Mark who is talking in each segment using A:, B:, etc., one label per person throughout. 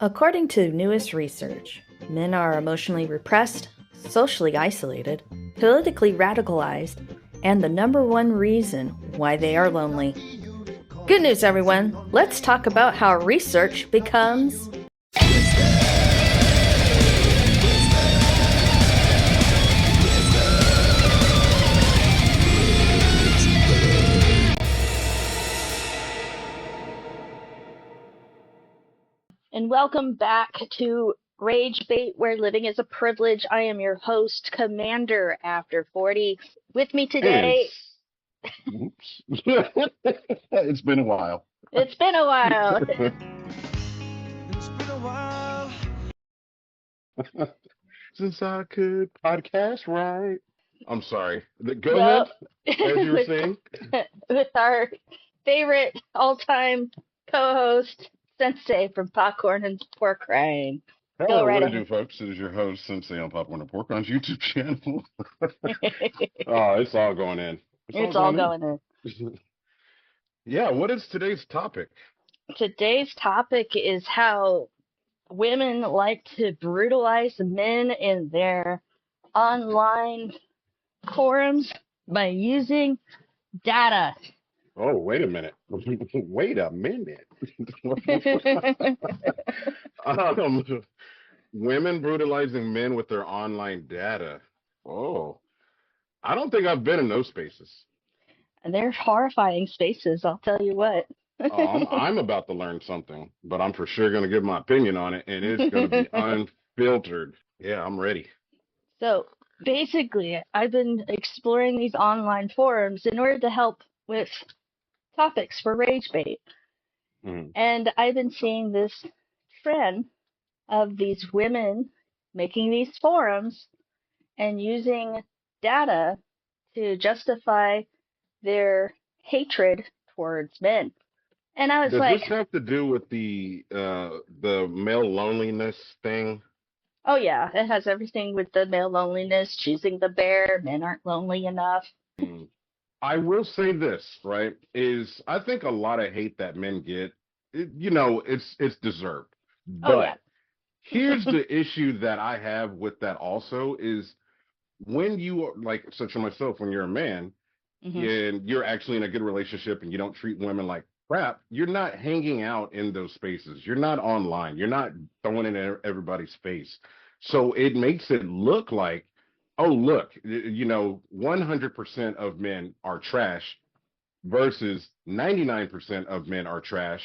A: According to newest research, men are emotionally repressed, socially isolated, politically radicalized, and the number one reason why they are lonely. Good news, everyone! Let's talk about how research becomes. And welcome back to Rage Bait, where living is a privilege. I am your host, Commander After 40. With me
B: And
A: today,
B: oops. It's been a while.
A: it's been a while.
B: It's been a while since I could podcast right. I'm sorry. Go
A: Well,
B: ahead, as you were
A: with,
B: saying.
A: with our favorite all-time co-host, Sensei from Popcorn and Pork Rinds. Go
B: Hello,
A: right
B: what I
A: ahead.
B: do, folks. It is your host, Sensei on Popcorn and Pork on YouTube channel. Oh, it's all going in. It's all
A: It's all
B: going
A: going in.
B: in. Yeah, what is today's topic?
A: Today's topic is how women like to brutalize men in their online forums by using data.
B: Oh, wait a minute. Wait a minute. Um, Women brutalizing men with their online data. Oh, I don't think I've been in those spaces.
A: They're horrifying spaces, I'll tell you what.
B: Oh, I'm about to learn something, but I'm for sure going to give my opinion on it, and it's going to be unfiltered. Yeah, I'm ready.
A: So basically, I've been exploring these online forums in order to help with topics for rage bait.
B: Mhm.
A: And I've been seeing this trend of these women making these forums and using data to justify their hatred towards men. And I was
B: Does
A: like,
B: this have to do with the male loneliness thing?
A: oh yeah, it has everything with the male loneliness, choosing the bear, men aren't lonely enough.
B: Mm. I will say this, right? Is I think a lot of hate that men get, it's deserved.
A: Oh yeah.
B: But here's the issue that I have with that also is when you are like such as myself, when you're a man
A: Hmm.
B: and you're actually in a good relationship and you don't treat women like crap, you're not hanging out in those spaces. You're not online. You're not throwing it in everybody's face. So it makes it look like, oh, look, 100% of men are trash versus 99% of men are trash,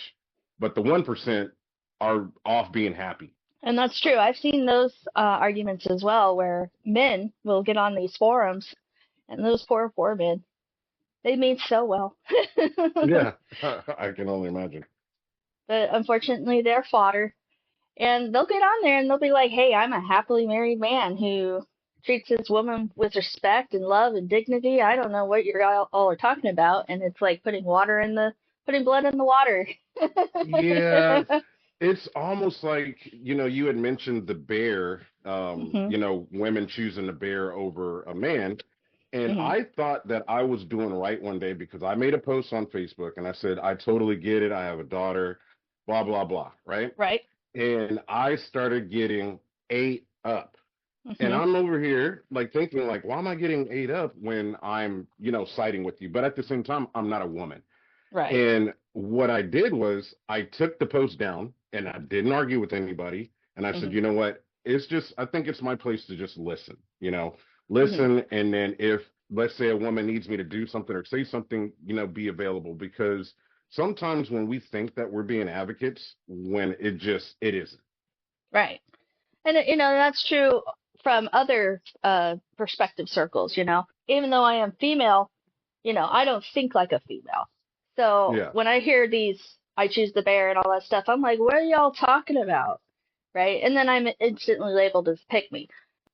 B: but the 1% are off being happy.
A: And that's true. I've seen those arguments as well, where men will get on these forums, and those poor men, they mean so well.
B: Yeah, I can only imagine.
A: But unfortunately, they're fodder. And they'll get on there and they'll be like, hey, I'm a happily married man who treats his woman with respect and love and dignity. I don't know what you're all are talking about. And it's like putting blood in the water.
B: Yeah, it's almost like, you had mentioned the bear,
A: Hmm.
B: women choosing the bear over a man. And
A: Hmm.
B: I thought that I was doing right one day because I made a post on Facebook and I said, I totally get it. I have a daughter, blah, blah, blah, right?
A: Right?
B: And I started getting ate up. And
A: Hmm.
B: I'm over here like thinking like, why am I getting ate up when I'm, siding with you? But at the same time, I'm not a woman.
A: Right.
B: And what I did was I took the post down and I didn't argue with anybody. And I said,
A: Hmm.
B: you know what? I think it's my place to just listen,
A: Hmm.
B: listen. And then if, let's say, a woman needs me to do something or say something, be available because sometimes when we think that we're being advocates, when it isn't.
A: Right. And that's true from other perspective circles, Even though I am female, I don't think like a female. So
B: Yeah.
A: when I hear these, I choose the bear and all that stuff, I'm like, what are y'all talking about? Right? And then I'm instantly labeled as pick me.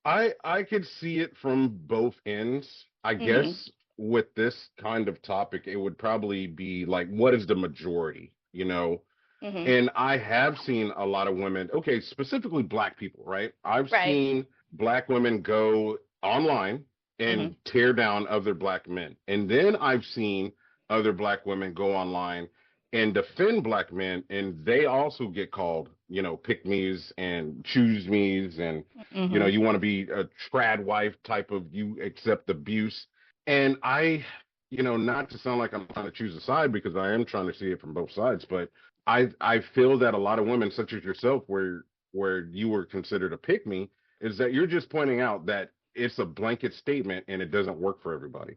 B: I could see it from both ends. I
A: Hmm.
B: guess with this kind of topic, it would probably be like, what is the majority,
A: Hmm.
B: And I have seen a lot of women, okay, specifically black people, right? I've
A: Right.
B: seen black women go online
A: Hmm.
B: and tear down other black men. And then I've seen other black women go online and defend black men, and they also get called, pick me's and choose me's, and
A: Mhm.
B: you want to be a trad wife type of, you accept abuse. And I, not to sound like I'm trying to choose a side, because I am trying to see it from both sides, but I feel that a lot of women, such as yourself, where you were considered a pick me, is that you're just pointing out that it's a blanket statement and it doesn't work for everybody.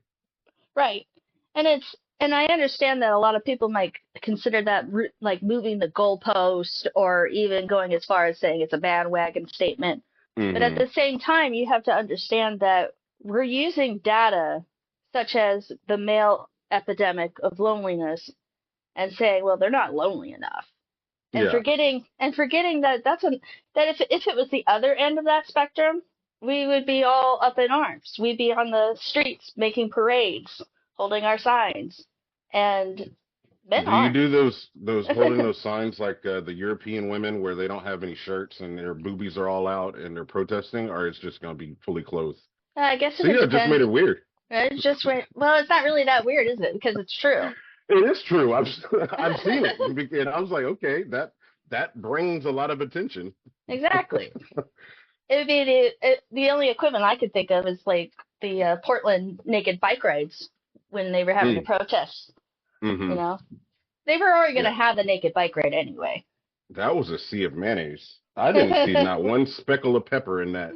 A: Right. And I understand that a lot of people might consider that like moving the goalpost or even going as far as saying it's a bandwagon statement. But at
B: Hmm.
A: the same time, you have to understand that we're using data such as the male epidemic of loneliness and saying, well, they're not lonely enough. And
B: Yeah.
A: forgetting that that if it was the other end of that spectrum, we would be all up in arms. We'd be on the streets making parades, holding our signs, and men
B: Do you
A: aren't.
B: do those holding those signs like the European women, where they don't have any shirts and their boobies are all out and they're protesting, or it's just going to be fully clothed?
A: I guess if
B: See,
A: it
B: I just made
A: depends.
B: it weird.
A: It's just well, it's not really that weird, is it? Because it's true.
B: It is true. I've I've seen it, and I was like, okay, that brings a lot of attention.
A: Exactly. It would be the only equivalent I could think of is like the Portland naked bike rides when they were having the
B: Mm,
A: protests. You
B: hmm.
A: know, they were already going to
B: Yeah,
A: have the naked bike ride anyway.
B: that was a sea of mayonnaise. I didn't see not one speckle of pepper in that.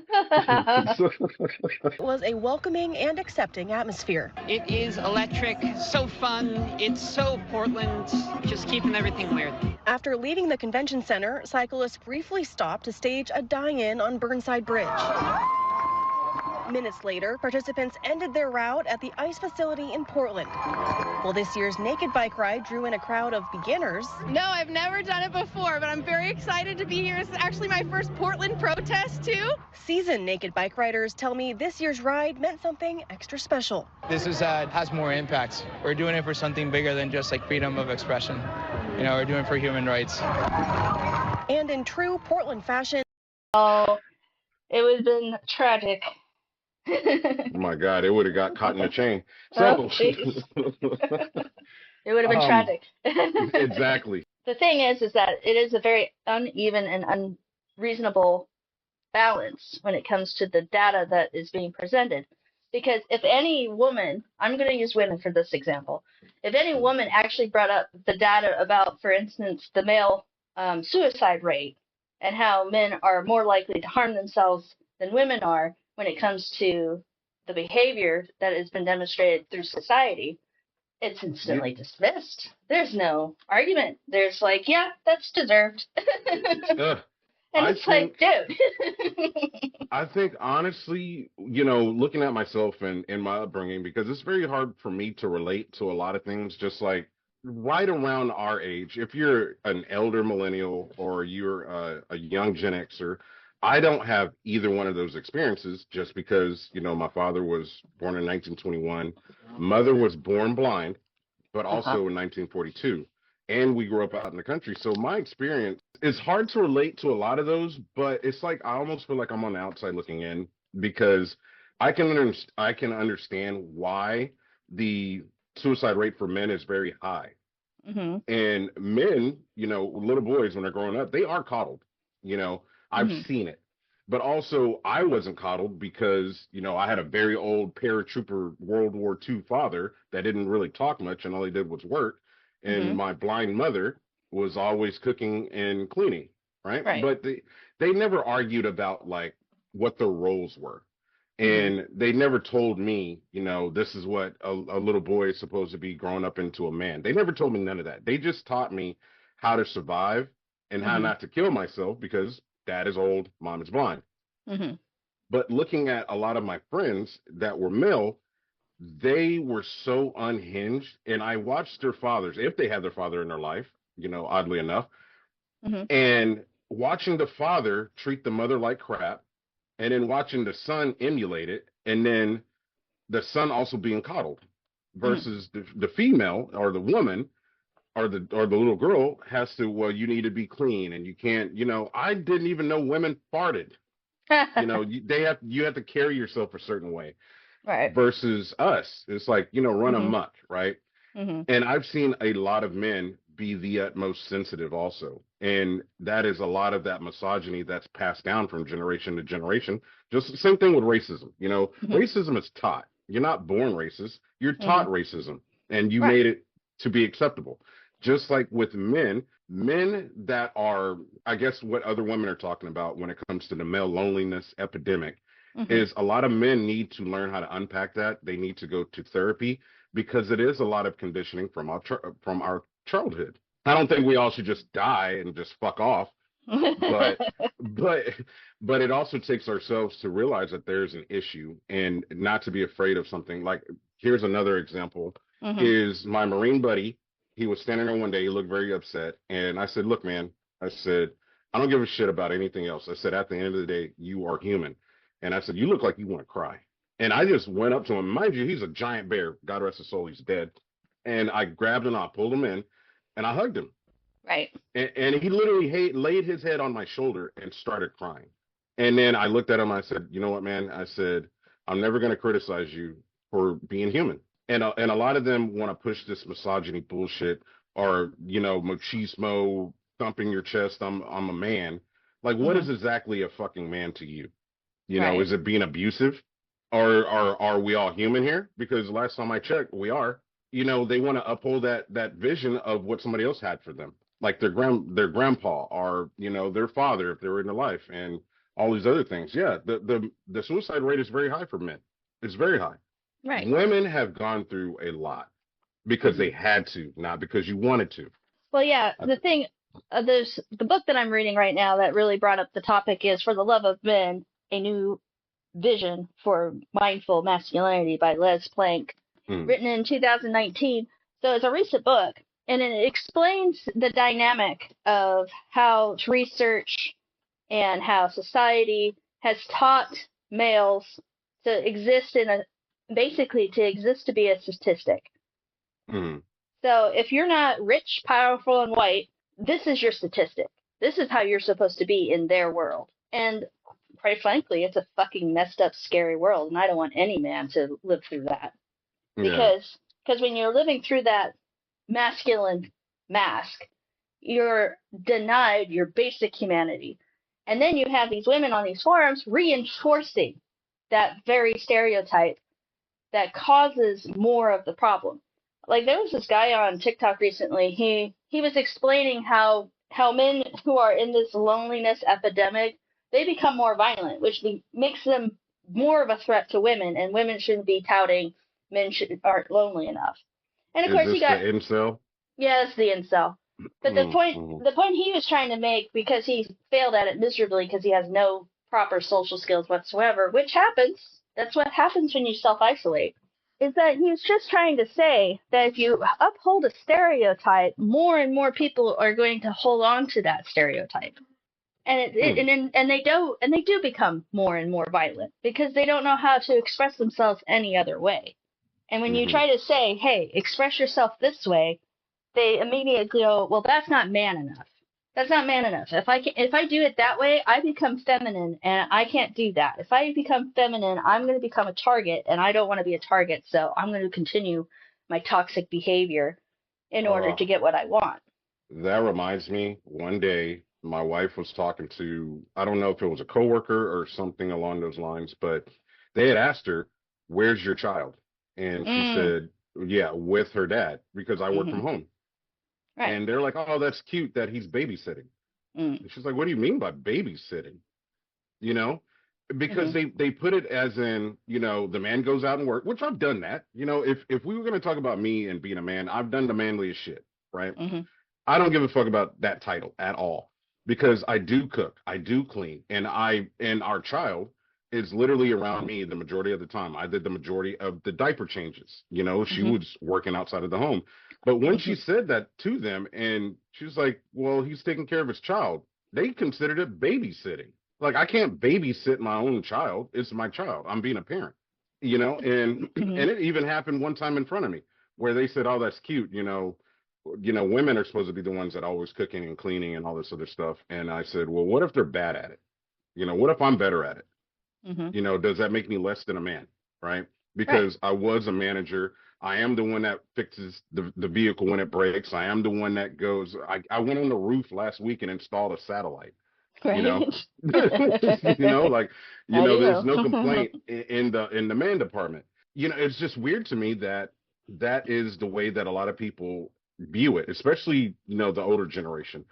C: It was a welcoming and accepting atmosphere.
D: It is electric, so fun. It's so Portland, just keeping everything weird.
C: After leaving the convention center, cyclists briefly stopped to stage a die-in on Burnside Bridge. Minutes later, participants ended their route at the ice facility in Portland. Well, this year's naked bike ride drew in a crowd of beginners.
E: No, I've never done it before, but I'm very excited to be here. It's actually my first Portland protest, too.
C: Seasoned naked bike riders tell me this year's ride meant something extra special.
F: This has more impact. We're doing it for something bigger than just like freedom of expression. We're doing it for human rights.
C: And in true Portland fashion,
A: Oh, it would have been tragic.
B: Oh my God, it would have got caught in a chain.
A: Oh,
B: So,
A: jeez. It would have been
B: um,
A: tragic.
B: exactly.
A: The thing is that it is a very uneven and unreasonable balance when it comes to the data that is being presented. Because if any woman, I'm going to use women for this example, if any woman actually brought up the data about, for instance, the male suicide rate and how men are more likely to harm themselves than women are when it comes to the behavior that has been demonstrated through society, it's
B: You,
A: instantly dismissed. There's no argument. There's like, yeah, that's deserved.
B: uh,
A: And
B: I
A: it's like,
B: think
A: dude.
B: I think honestly, looking at myself and my upbringing, because it's very hard for me to relate to a lot of things, just like right around our age. If you're an elder millennial or you're a young Gen Xer, I don't have either one of those experiences, just because, my father was born in 1921, mother was born blind, but
A: Uh-huh.
B: also in 1942. And we grew up out in the country. So my experience is hard to relate to a lot of those, but it's like I almost feel like I'm on the outside looking in, because I can understand why the suicide rate for men is very high.
A: Mhm.
B: And men, little boys, when they're growing up, they are coddled. You know, I've
A: Mhm.
B: seen it. But also, I wasn't coddled because, I had a very old paratrooper World War II father that didn't really talk much, and all he did was work. And
A: Mhm.
B: my blind mother was always cooking and cleaning, right?
A: Right.
B: But they never argued about like what their roles were.
A: Mhm.
B: And they never told me, this is what a little boy is supposed to be growing up into a man. They never told me none of that. They just taught me how to survive and how
A: Mhm.
B: not to kill myself, because dad is old, mom is blind.
A: Mhm.
B: But looking at a lot of my friends that were male, they were so unhinged. And I watched their fathers, if they had their father in their life, oddly enough,
A: Mhm.
B: and watching the father treat the mother like crap, and then watching the son emulate it, and then the son also being coddled,
A: Mhm.
B: versus the female or the woman or the little girl has to, well, you need to be clean and you can't, I didn't even know women farted. You have to carry yourself a certain way,
A: Right.
B: versus us. It's like, run
A: Mhm.
B: amok, right?
A: Mhm.
B: And I've seen a lot of men be the utmost sensitive also. And that is a lot of that misogyny that's passed down from generation to generation. Just the same thing with racism. Racism is taught. You're not born racist. You're taught racism, and you
A: Right.
B: made it to be acceptable. Just like with men that are, I guess, what other women are talking about when it comes to the male loneliness epidemic is a lot of men need to learn how to unpack that. They need to go to therapy because it is a lot of conditioning from our childhood. I don't think we all should just die and just fuck off, but but but it also takes ourselves to realize that there's an issue and not to be afraid of something. Like, here's another example is my Marine buddy. He was standing there one day, he looked very upset, and I said, look, man, I said, I don't give a shit about anything else. I said, at the end of the day, you are human. And I said, you look like you want to cry. And I just went up to him. Mind you, he's a giant bear. God rest his soul, he's dead. And I grabbed him, I pulled him in, and I hugged him.
A: Right.
B: And he literally laid his head on my shoulder and started crying. And then I looked at him, I said, you know what, man? I said, I'm never going to criticize you for being human. And a lot of them want to push this misogyny bullshit or, machismo, thumping your chest, I'm a man. Like, what is exactly a fucking man to you?
A: Right.
B: Is it being abusive? Or are we all human here? Because last time I checked, we are. They want to uphold that vision of what somebody else had for them, like their grandpa or their father if they were in their life, and all these other things. Yeah, the suicide rate is very high for men. It's very high.
A: Right.
B: Women have gone through a lot because they had to, not because you wanted to.
A: Well, yeah, the thing, there's the book that I'm reading right now that really brought up the topic is For the Love of Men, A New Vision for Mindful Masculinity by Les Plank, written in 2019. So it's a recent book, and it explains the dynamic of how research and how society has taught males to exist to be a statistic. So if you're not rich, powerful, and white, this is your statistic. This is how you're supposed to be in their world. And quite frankly, it's a fucking messed up, scary world, and I don't want any man to live through that.
B: Yeah.
A: Because when you're living through that masculine mask, you're denied your basic humanity. And then you have these women on these forums reinforcing that very stereotype that causes more of the problem. Like, there was this guy on TikTok recently, he was explaining how men who are in this loneliness epidemic, they become more violent, which makes them more of a threat to women, and women shouldn't be touting men aren't lonely enough. And of course,
B: he got the incel.
A: Yeah, it's the incel. But the point he was trying to make, because he failed at it miserably because he has no proper social skills whatsoever, which happens. That's what happens when you self-isolate. Is that he was just trying to say that if you uphold a stereotype, more and more people are going to hold on to that stereotype, and they do become more and more violent because they don't know how to express themselves any other way. And when you try to say, "Hey, express yourself this way," they immediately go, "Well, that's not man enough. That's not man enough. If I do it that way, I become feminine, and I can't do that. If I become feminine, I'm going to become a target, and I don't want to be a target, so I'm going to continue my toxic behavior in order to get what I want."
B: That reminds me, one day my wife was talking to, I don't know if it was a coworker or something along those lines, but they had asked her, "Where's your child?" And she said, "Yeah, with her dad, because I work from home."
A: Right.
B: And they're like, "Oh, that's cute that he's babysitting." And she's like, "What do you mean by babysitting?" Because they put it as in, the man goes out and work, which I've done that. If we were going to talk about me and being a man, I've done the manliest shit, right? I don't give a fuck about that title at all, because I do cook, I do clean, and our child is literally around me the majority of the time. I did the majority of the diaper changes. She was working outside of the home. But when she said that to them, and she was like, "Well, he's taking care of his child," they considered it babysitting. Like, I can't babysit my own child. It's my child. I'm being a parent, and it even happened one time in front of me where they said, "Oh, that's cute. Women are supposed to be the ones that are always cooking and cleaning and all this other stuff." And I said, "Well, what if they're bad at it? What if I'm better at it? Does that make me less than a man?" Right?
A: Right.
B: because I was a manager. I am the one that fixes the vehicle when it breaks. I am the one that goes. I went on the roof last week and installed a satellite. You know,
A: Right.
B: like
A: I
B: there's
A: do.
B: no complaint in the man department. It's just weird to me that that is the way that a lot of people view it, especially the older generation.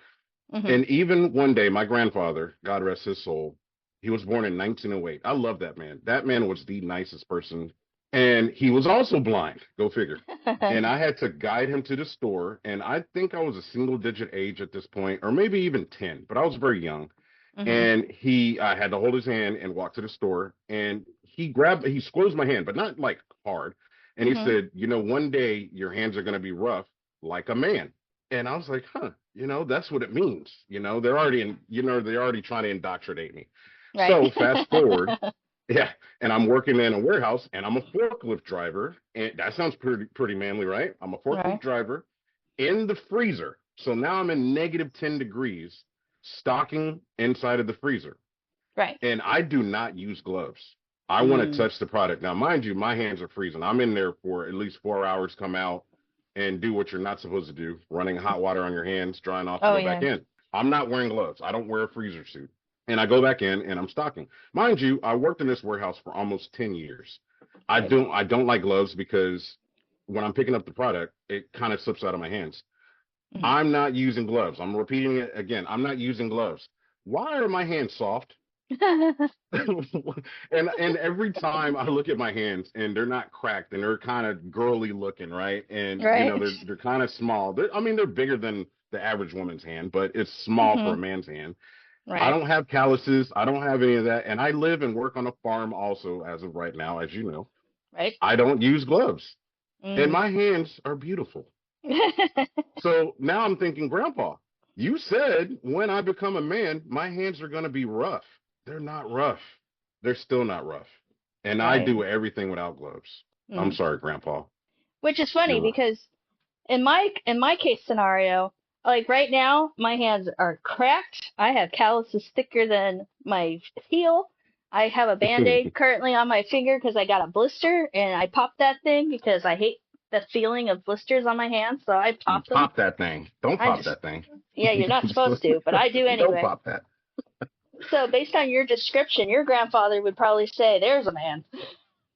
A: Hmm.
B: And even one day, my grandfather, God rest his soul, he was born in 1908. I love that man. That man was the nicest person. And he was also blind. Go figure. And I had to guide him to the store. And I think I was a single digit age at this point, or maybe even 10, but I was very young.
A: Hmm.
B: And I had to hold his hand and walk to the store. And he squeezed my hand, but not like hard. And he
A: Hmm.
B: said, one day your hands are going to be rough like a man. And I was like, huh, that's what it means. They're already trying to indoctrinate me.
A: Right.
B: So fast forward, yeah, and I'm working in a warehouse and I'm a forklift driver. And that sounds pretty manly, right? I'm a forklift
A: Right.
B: driver in the freezer. So now I'm in negative 10 degrees, stocking inside of the freezer.
A: Right.
B: And I do not use gloves. I want to
A: Mm.
B: touch the product. Now, mind you, my hands are freezing. I'm in there for at least 4 hours, come out and do what you're not supposed to do, running hot water on your hands, drying off to
A: Oh
B: go back
A: yeah.
B: in. I'm not wearing gloves. I don't wear a freezer suit. And I go back in and I'm stocking. Mind you, I worked in this warehouse for almost 10 years.
A: Right.
B: I don't like gloves because when I'm picking up the product, it kind of slips out of my hands.
A: Mhm.
B: I'm not using gloves. I'm repeating it again. I'm not using gloves. Why are my hands soft? And every time I look at my hands and they're not cracked and they're kind of girly looking, right? And
A: Right.
B: they're kind of small. They're bigger than the average woman's hand, but it's small for
A: Hmm.
B: a man's hand. I
A: Right.
B: don't have calluses. I don't have any of that. And I live and work on a farm also as of right now, as you know.
A: Right.
B: I don't use gloves. And
A: Mm.
B: my hands are beautiful. So now I'm thinking, Grandpa, you said when I become a man, my hands are going to be rough. They're not rough. They're still not rough. And I
A: Right.
B: do everything without gloves. I'm
A: Mm.
B: sorry, Grandpa.
A: Which is funny
B: You're rough.
A: because in my case scenario, like right now, my hands are cracked. I have calluses thicker than my heel. I have a band-aid currently on my finger because I got a blister and I popped that thing because I hate the feeling of blisters on my hands, so I
B: You
A: popped them.
B: pop that thing. Don't
A: I
B: pop
A: just,
B: that thing.
A: yeah, you're not supposed to, but I do
B: Don't
A: anyway.
B: pop that.
A: So based on your description, your grandfather would probably say, "There's a man.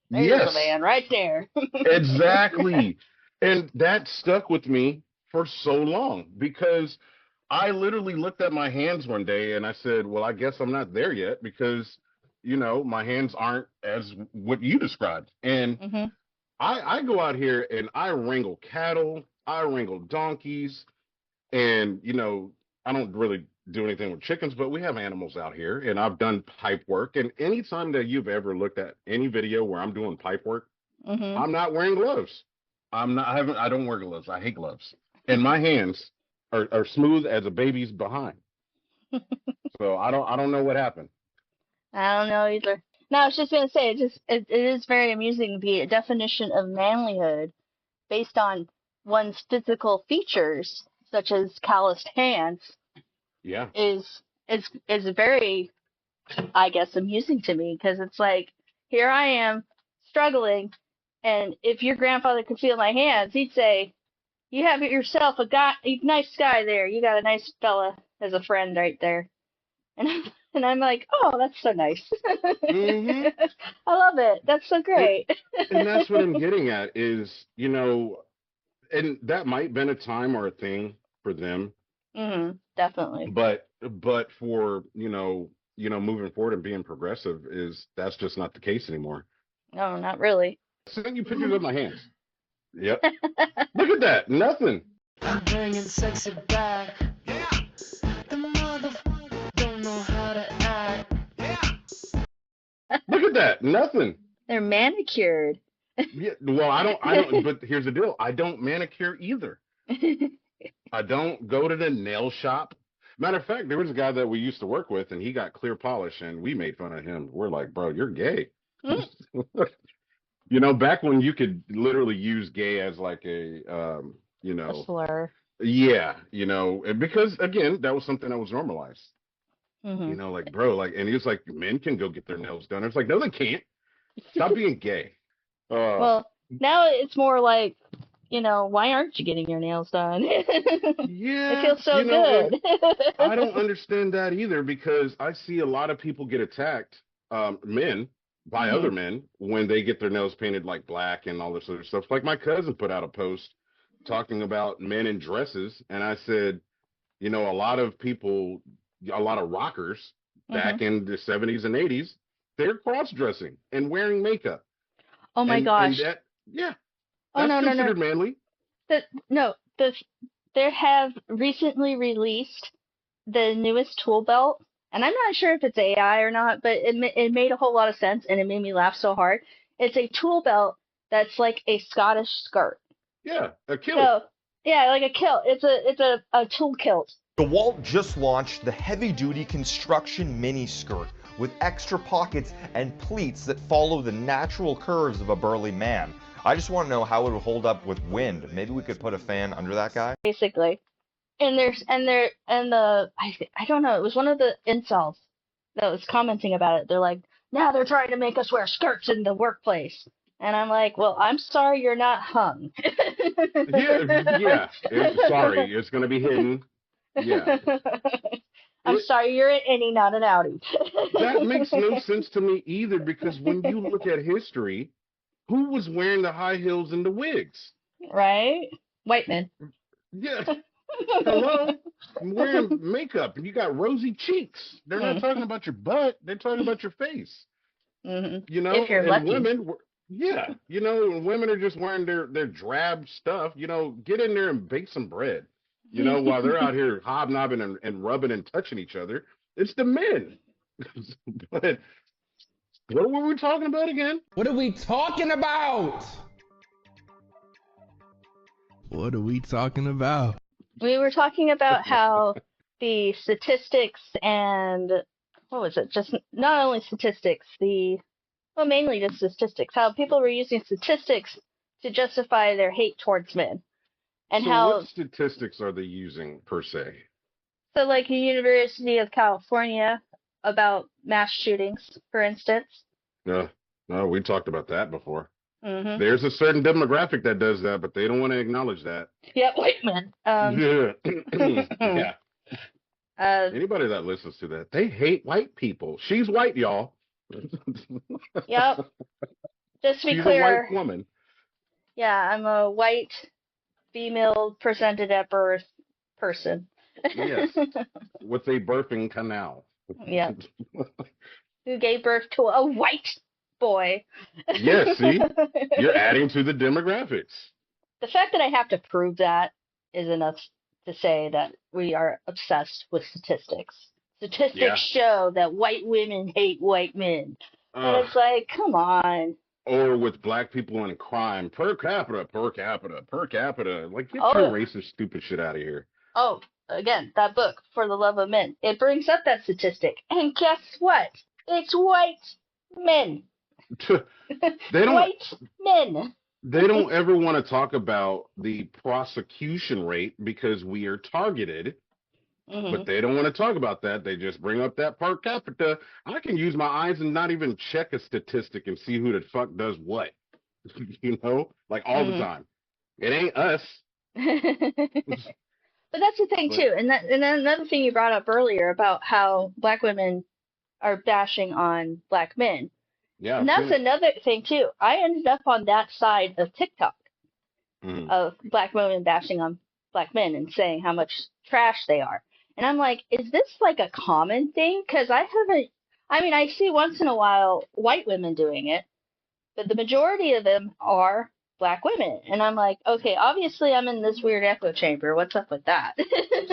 A: There's a
B: Yes,
A: man right there."
B: exactly. And that stuck with me for so long because I literally looked at my hands one day and I said, well, I guess I'm not there yet because, my hands aren't as what you described. And
A: Mhm.
B: I go out here and I wrangle cattle, I wrangle donkeys, and, I don't really do anything with chickens, but we have animals out here and I've done pipe work. And anytime that you've ever looked at any video where I'm doing pipe work,
A: Mhm.
B: I'm not wearing gloves. I don't wear gloves. I hate gloves. And my hands are smooth as a baby's behind. So I don't know what happened.
A: I don't know either. No, I was just gonna say it is very amusing the definition of manlyhood based on one's physical features, such as calloused hands,
B: Yeah.
A: is very, I guess, amusing to me because it's like here I am struggling, and if your grandfather could feel my hands, he'd say, "You have yourself a nice guy there. You got a nice fella as a friend right there." And I'm like, "Oh, that's so nice.
B: Hmm.
A: I love it. That's so
B: And
A: great."
B: and that's what I'm getting at is, and that might have been a time or a thing for them,
A: Definitely.
B: but for, moving forward and being progressive is that's just not the case anymore.
A: No, not really.
B: Send you pictures of my hands. Yep. Look at that. Nothing.
G: I'm bringing sexy back. Yeah. The motherfucker don't know how to act.
B: Look at that. Nothing.
A: They're manicured.
B: Yeah, well, I don't, but here's the deal. I don't manicure either. I don't go to the nail shop. Matter of fact, there was a guy that we used to work with and he got clear polish and we made fun of him. We're like, bro, you're gay. Back when you could literally use gay as like
A: A slur.
B: yeah, and because again, that was something that was normalized.
A: Hmm.
B: Like, bro, like, and he was like, men can go get their nails done. It's like, no, they can't. Stop being gay. Uh,
A: Well, now it's more like, why aren't you getting your nails done? It
B: yeah,
A: feels so
B: and
A: good.
B: I don't understand that either because I see a lot of people get attacked, men, by
A: Hmm.
B: other men when they get their nails painted like black and all this other stuff. Like my cousin put out a post talking about men in dresses, and I said, a lot of people, a lot of rockers
A: Hmm.
B: back in the 70s and 80s, they're cross dressing and wearing makeup,
A: Oh my
B: and
A: gosh.
B: that, yeah,
A: Oh
B: that's
A: no, no, no.
B: considered manly.
A: No, they have recently released the newest tool belt, and I'm not sure if it's AI or not, but it made a whole lot of sense and it made me laugh so hard. It's a tool belt that's like a Scottish skirt.
B: Yeah, a kilt.
A: So yeah, like a kilt. It's a tool kilt.
H: DeWalt just launched the heavy-duty construction mini skirt with extra pockets and pleats that follow the natural curves of a burly man. I just want to know how it would hold up with wind. Maybe we could put a fan under that guy?
A: Basically. I don't know, it was one of the incels that was commenting about it. They're like, now they're trying to make us wear skirts in the workplace. And I'm like, well, I'm sorry you're not hung.
B: Yeah, yeah. Sorry, it's gonna be hidden. Yeah.
A: I'm
B: It,
A: sorry you're an innie, not an outie.
B: that makes no sense to me either because when you look at history, who was wearing the high heels and the wigs?
A: Right? White men.
B: Yeah, hello? I'm wearing makeup and you got rosy cheeks. They're not talking about your butt, they're talking about your face.
A: Mm-hmm. If you're
B: And
A: lucky.
B: women, yeah, and women are just wearing their drab stuff. Get in there and bake some bread. While they're out here hobnobbing and rubbing and touching each other. It's the men. But what were we talking about again?
I: What are we talking about? What are we talking about?
A: We were talking about how the statistics and what was it? Just not only statistics, mainly just statistics, how people were using statistics to justify their hate towards men. And
B: So what
A: how,
B: statistics are they using per se?
A: so like the University of California about mass shootings, for instance.
B: No, we talked about that before.
A: Hmm.
B: There's a certain demographic that does that, but they don't want to acknowledge that.
A: Yeah, white men.
B: Yeah. Yeah.
A: uh,
B: Anybody that listens to that, they hate white people. She's white, y'all.
A: yep. Just to be
B: She's a
A: clear,
B: white woman.
A: yeah, I'm a white female presented at birth person.
B: Yes. With a birthing canal.
A: Yeah. Who gave birth to a white boy.
B: Yes, see? You're adding to the demographics.
A: The fact that I have to prove that is enough to say that we are obsessed with statistics. Statistics
B: Yeah.
A: show that white women hate white men. And it's like, come on.
B: Or with black people in crime, per capita, per capita, per capita. Like, get
A: Oh,
B: your racist, stupid shit out of here.
A: oh, again, that book, For the Love of Men, it brings up that statistic. And guess what? It's white men.
B: They don't.
A: White men.
B: They don't ever want to talk about the prosecution rate because we are targeted, but they don't want to talk about that. They just bring up that per capita. I can use my eyes and not even check a statistic and see who the fuck does what, like all the time. It ain't us.
A: But that's the thing too, and then another thing you brought up earlier about how black women are bashing on black men.
B: Yeah,
A: And that's another thing too. I ended up on that side of TikTok of black women bashing on black men and saying how much trash they are. And I'm like, is this like a common thing? Because I see once in a while white women doing it, but the majority of them are black women. And I'm like, okay, obviously I'm in this weird echo chamber. What's up with that?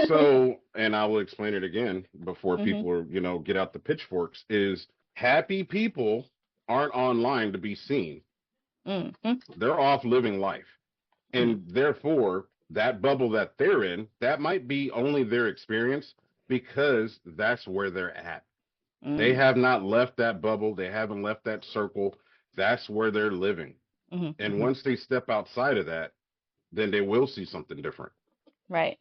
B: So, and I will explain it again before people are, get out the pitchforks, is happy people aren't online to be seen. They're off living life. And therefore, that bubble that they're in, that might be only their experience because that's where they're at. They have not left that bubble. They haven't left that circle. That's where they're living. And once they step outside of that, then they will see something different.
A: Right.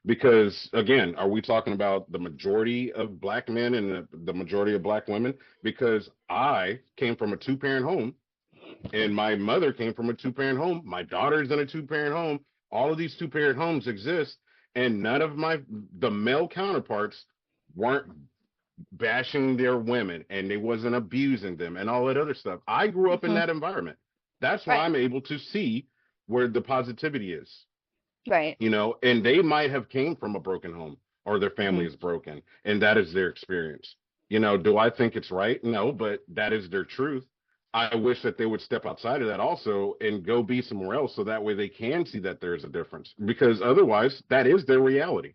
B: Because again, are we talking about the majority of black men and the majority of black women? Because I came from a 2-parent home And my mother came from a two-parent home. My daughter's in a two-parent home. All of these two-parent homes exist, and none of the male counterparts weren't bashing their women, and they wasn't abusing them and all that other stuff. I grew up in
A: Hmm.
B: that environment. That's why
A: Right.
B: I'm able to see where the positivity is,
A: Right.
B: and they might have came from a broken home or their
A: Hmm.
B: family is broken, and that is their experience. Do I think it's right? No, but that is their truth. I wish that they would step outside of that also and go be somewhere else so that way they can see that there's a difference, because otherwise that is their reality.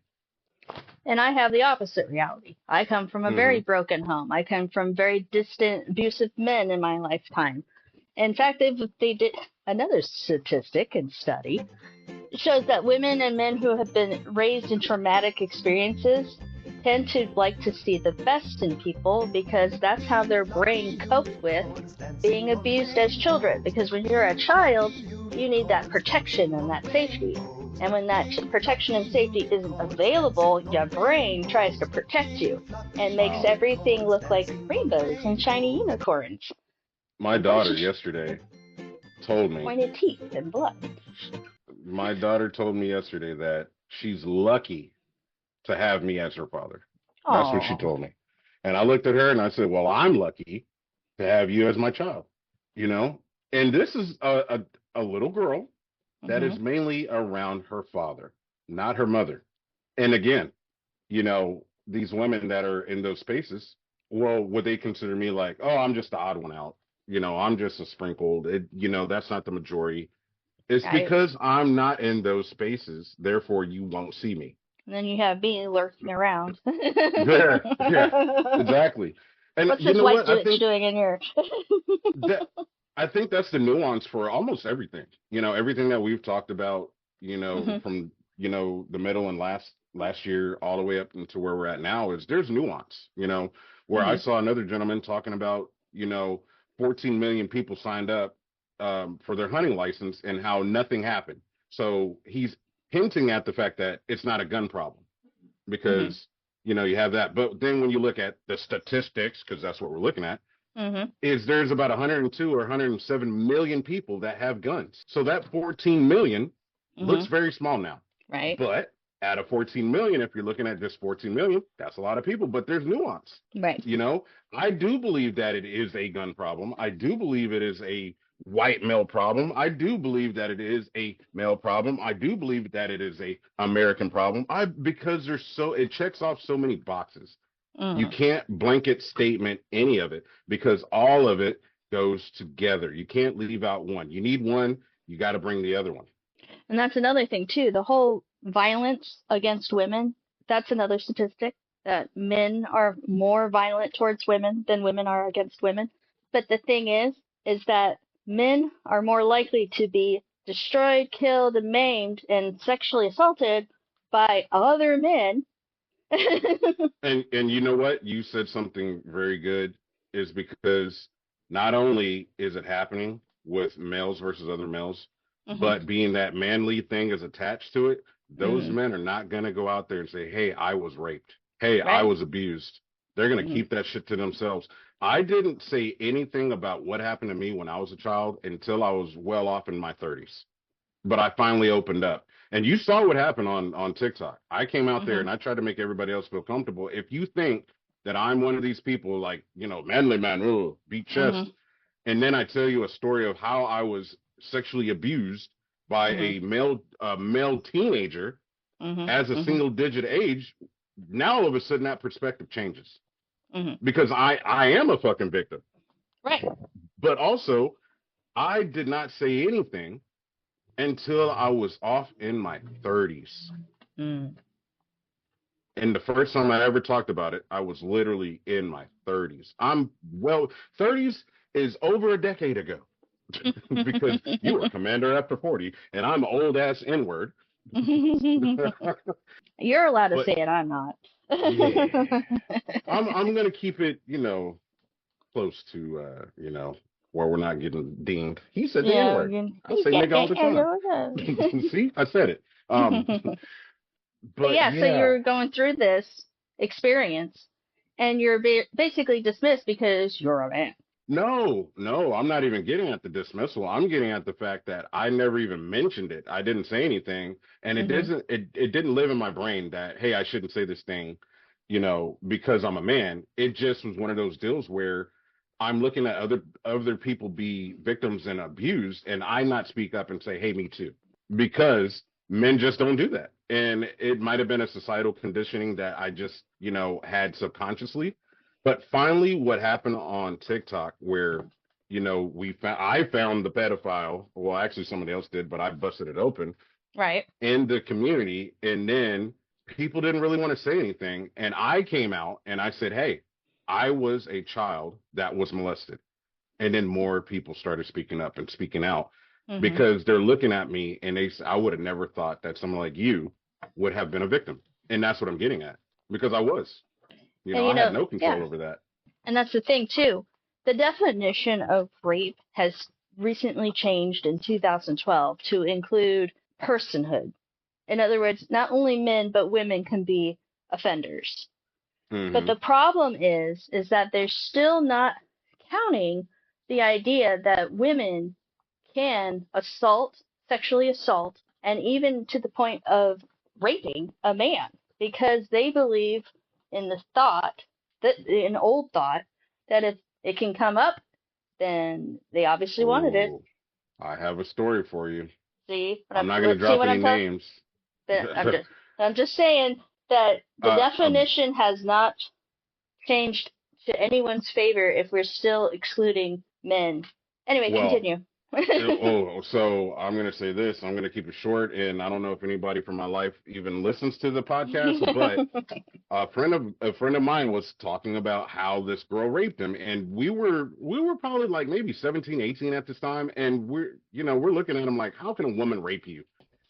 A: And I have the opposite reality. I come from a very
B: Hmm.
A: broken home. I come from very distant, abusive men in my lifetime. In fact, they did another statistic and study shows that women and men who have been raised in traumatic experiences tend to like to see the best in people because that's how their brain coped with being abused as children. Because when you're a child, you need that protection and that safety. And when that protection and safety isn't available, your brain tries to protect you and makes
B: Wow.
A: everything look like rainbows and shiny unicorns.
B: My
A: A bunch
B: daughter
A: of
B: yesterday told me,
A: pointed teeth and blood.
B: that she's lucky to have me as her father. That's what she
A: Oh.
B: told me. And I looked at her and I said, well, I'm lucky to have you as my child, you know? And this is a little girl that
A: Hmm.
B: is mainly around her father, not her mother. And again, these women that are in those spaces, well, would they consider me like, oh, I'm just the odd one out? I'm just a sprinkled. That's not the majority. It's
A: Right.
B: because I'm not in those spaces, therefore you won't see me.
A: And then you have me lurking around.
B: There, yeah, exactly. And
A: What's
B: you
A: this
B: know
A: white
B: what?
A: bitch doing in here?
B: That I think that's the nuance for almost everything. Everything that we've talked about,
A: Hmm.
B: from the middle and last year all the way up into where we're at now is there's nuance. Where I
A: Hmm.
B: saw another gentleman talking about 14 million people signed up for their hunting license and how nothing happened. So he's hinting at the fact that it's not a gun problem
A: Hmm.
B: because you have that. But then when you look at the statistics, because that's what we're looking at,
A: Hmm.
B: is there's about 102 or 107 million people that have guns. So that 14 million
A: Hmm.
B: looks very small now.
A: Right.
B: But out of 14 million, if you're looking at just 14 million, that's a lot of people, but there's nuance.
A: Right.
B: I do believe that it is a gun problem. I do believe it is a white male problem. I do believe that it is a male problem. I do believe that it is a American problem. Because it checks off so many boxes. You
A: Hmm.
B: can't blanket statement any of it because all of it goes together. You can't leave out one. You need one, you got to bring the other one.
A: And that's another thing too. The whole violence against women, that's another statistic that men are more violent towards women than women are against women. But the thing is that men are more likely to be destroyed, killed, and maimed and sexually assaulted by other men.
B: And you know what? You said something very good, is because not only is it happening with males versus other males,
A: Hmm.
B: but being that manly thing is attached to it, those
A: Hmm.
B: men are not going to go out there and say, "Hey, I was raped. Hey, I
A: Right.
B: was abused." They're going to
A: Hmm.
B: keep that shit to themselves. I didn't say anything about what happened to me when I was a child until I was well off in my 30s, but I finally opened up. And you saw what happened on TikTok. I came out there
A: Hmm.
B: and I tried to make everybody else feel comfortable. If you think that I'm one of these people like, manly man, ooh, beat
A: Hmm.
B: chest, and then I tell you a story of how I was sexually abused by
A: Hmm.
B: a male teenager
A: Hmm.
B: as a
A: Hmm.
B: single digit age, now all of a sudden that perspective changes
A: Hmm.
B: because I am a fucking victim.
A: Right.
B: But also, I did not say anything until I was off in my 30s.
A: Mm.
B: And the first time I ever talked about it, I was literally in my 30s. 30s is over a decade ago because you were commander after 40 and I'm old ass N-word.
A: You're allowed to
B: But
A: say it, I'm not.
B: yeah, I'm going to keep it, close to, where we're not getting dinged. He said the
A: Yeah,
B: N-word. I say nigga all the time. See, I said it.
A: But
B: But
A: yeah, so
B: yeah,
A: you're going through this experience and you're basically dismissed because you're a man.
B: No, I'm not even getting at the dismissal. I'm getting at the fact that I never even mentioned it. I didn't say anything, and
A: Hmm.
B: it didn't live in my brain that, hey, I shouldn't say this thing, because I'm a man. It just was one of those deals where I'm looking at other people be victims and abused, and I not speak up and say, hey, me too, because men just don't do that. And it might have been a societal conditioning that I just, had subconsciously. But finally, what happened on TikTok, where I found the pedophile. Well, actually, somebody else did, but I busted it open
A: Right.
B: in the community, and then people didn't really want to say anything, and I came out and I said, "Hey, I was a child that was molested," and then more people started speaking up and speaking out
A: Hmm.
B: because they're looking at me and I would have never thought that someone like you would have been a victim, and that's what I'm getting at because I was.
A: And
B: I had no
A: yeah,
B: control over that.
A: and that's the thing too. The definition of rape has recently changed in 2012 to include personhood. In other words, not only men but women can be offenders. But
B: Hmm.
A: the problem is that they're still not counting the idea that women can sexually assault, and even to the point of raping a man because they believe in the thought that an old thought that if it can come up, then they obviously wanted it.
B: Oh, I have a story for you.
A: See,
B: I'm not going to
A: let's see
B: drop
A: what
B: any
A: I'm telling.
B: names.
A: I'm just saying that the
B: uh, um,
A: definition has not changed to anyone's favor if we're still excluding men. Anyway,
B: well,
A: continue.
B: so I'm going to say this. I'm going to keep it short, and I don't know if anybody from my life even listens to the podcast, but a friend of mine was talking about how this girl raped him, and we were probably like maybe 17, 18 at this time, and we're looking at him like, how can a woman rape you?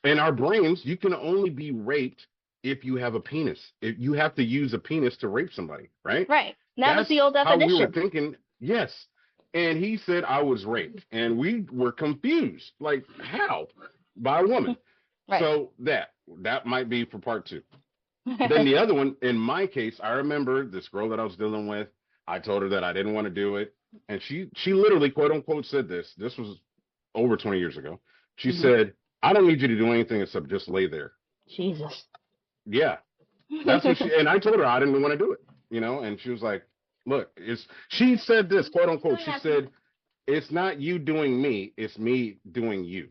B: In our brains, you can only be raped if you have a penis. If you have to use a penis to rape somebody, right?
A: Right. And that was
B: That's
A: the old
B: how we were
A: definition.
B: thinking. Yes. And he said I was raped, and we were confused. Like, how? By a woman.
A: Right.
B: So that might be for part two. Then the other one, in my case, I remember this girl that I was dealing with. I told her that I didn't want to do it, and she literally, quote unquote, said this. This was over 20 years ago. She
A: Mhm.
B: said, "I don't need you to do anything except just lay there."
A: Jesus.
B: Yeah, that's what she. And I told her I didn't want to do it, and she was like, "Look, she said this, quote unquote. She said, it's not you doing me, it's me doing you.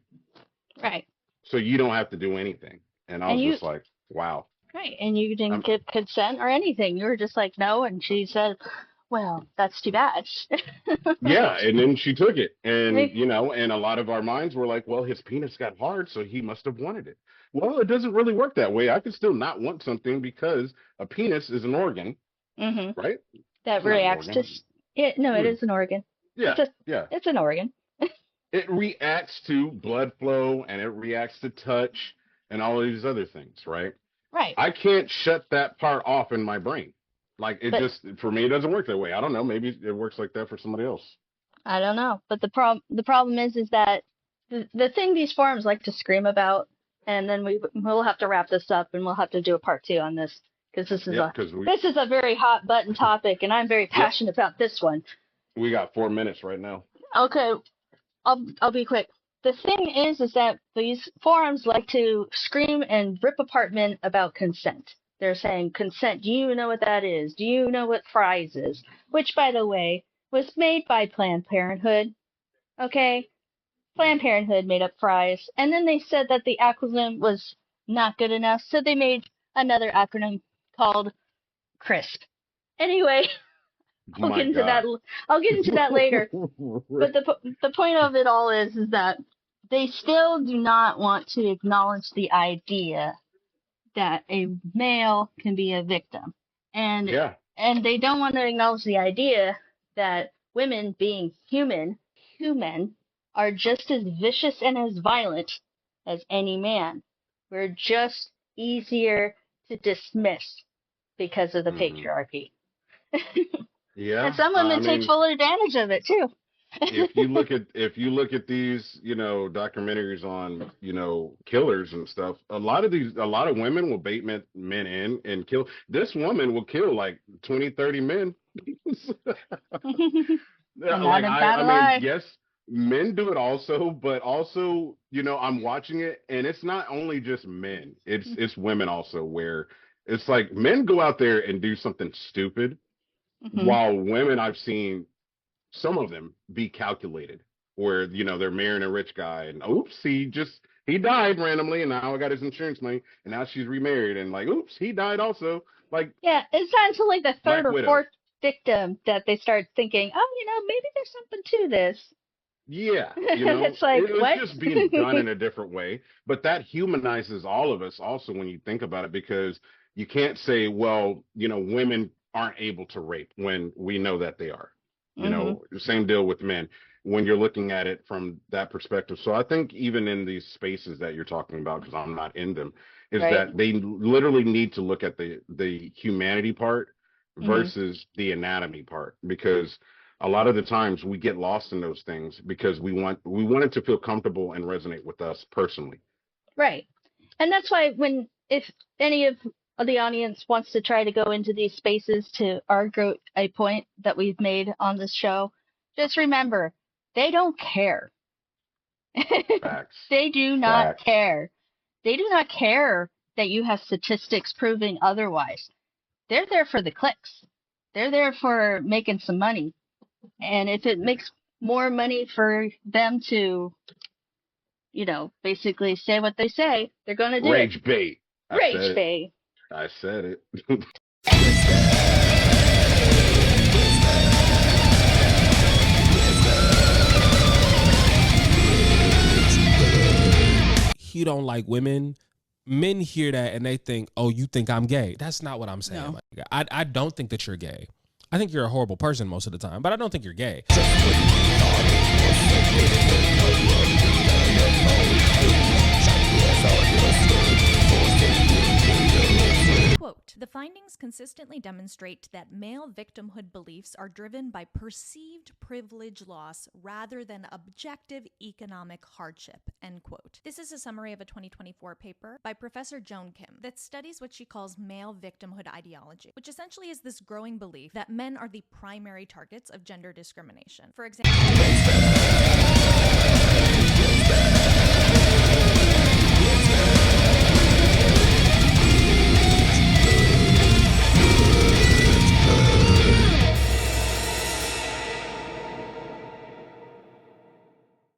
A: Right.
B: So you don't have to do anything." And I
A: And
B: was
A: you
B: just like, wow.
A: right, and you didn't
B: Um,
A: give consent or anything. You were just like, no, and she said, well, that's too bad.
B: yeah, and then she took it. And,
A: Like,
B: and a lot of our minds were like, well, his penis got hard, so he must have wanted it. Well, it doesn't really work that way. I could still not want something because a penis is an organ,
A: hmm
B: right?
A: that
B: It's not an
A: reacts to
B: organ.
A: it. No, it
B: Hmm.
A: is an organ.
B: Yeah,
A: It's a
B: yeah.
A: it's an organ.
B: It reacts to blood flow and it reacts to touch and all of these other things, right?
A: Right.
B: I can't shut that part off in my brain. Like it
A: But
B: just for me it doesn't work that way. I don't know. Maybe it works like that for somebody else.
A: I don't know. But the problem is that the thing these forums like to scream about, and then we'll have to wrap this up and we'll have to do a part two on this because
B: Yep, because
A: this is a very hot button topic and I'm very
B: yep,
A: passionate about this one.
B: we got 4 minutes right now.
A: Okay, I'll be quick. The thing is that these forums like to scream and rip apart men about consent. They're saying consent. Do you know what that is? Do you know what fries is? Which, by the way, was made by Planned Parenthood. Okay, Planned Parenthood made up fries, and then they said that the acronym was not good enough, so they made another acronym called CRISP. Anyway, I'll get
B: My
A: into that.
B: God.
A: I'll get into that later. But the point of it all is that they still do not want to acknowledge the idea that a male can be a victim, and
B: Yeah.
A: and they don't want to acknowledge the idea that women, being human, are just as vicious and as violent as any man. We're just easier to dismiss because of the
B: Hmm.
A: patriarchy, and
B: Yeah.
A: some
B: I
A: women take
B: mean,
A: full advantage of it too.
B: if you look at these, documentaries on, killers and stuff, a lot of women will bait men in and kill. This woman will kill like 20, 30 men.
A: I'm not
B: like
A: in
B: I
A: battle
B: mean, yes, men do it also, but also, I'm watching it, and it's not only just men; it's women also. Where it's like men go out there and do something stupid,
A: Mm-hmm.
B: while women I've seen some of them be calculated, where they're marrying a rich guy, and oops, he died randomly, and now I got his insurance money, and now she's remarried, and like oops, he died also. Like
A: Yeah, it's not until like the third
B: Black
A: or
B: Widow.
A: fourth victim that they start thinking, oh, maybe there's something to this.
B: Yeah,
A: It's like,
B: it's
A: what?
B: just being done in a different way. But that humanizes all of us also when you think about it, because you can't say, well, women aren't able to rape when we know that they are.
A: Hmm.
B: Same deal with men when you're looking at it from that perspective. So I think even in these spaces that you're talking about, because I'm not in them, is
A: Right.
B: that they literally need to look at the humanity part
A: Hmm.
B: versus the anatomy part, because a lot of the times we get lost in those things because we want it to feel comfortable and resonate with us personally.
A: Right. And that's why if any of the audience wants to try to go into these spaces to argue a point that we've made on this show, just remember, they don't care.
B: Facts.
A: They do not
B: Facts.
A: care. They do not care that you have statistics proving otherwise. They're there for the clicks. They're there for making some money. And if it makes more money for them to, basically say what they say, they're going to do it.
B: Rage bait. I said
A: Rage
B: it.
A: bait.
B: I said it.
J: He don't like women. Men hear that and they think, oh, you think I'm gay. That's not what I'm saying.
K: No.
J: I don't think that you're gay. I think you're a horrible person most of the time, but I don't think you're gay.
L: Quote, the findings consistently demonstrate that male victimhood beliefs are driven by perceived privilege loss rather than objective economic hardship, end quote. This is a summary of a 2024 paper by Professor Joan Kim that studies what she calls male victimhood ideology, which essentially is this growing belief that men are the primary targets of gender discrimination. For example,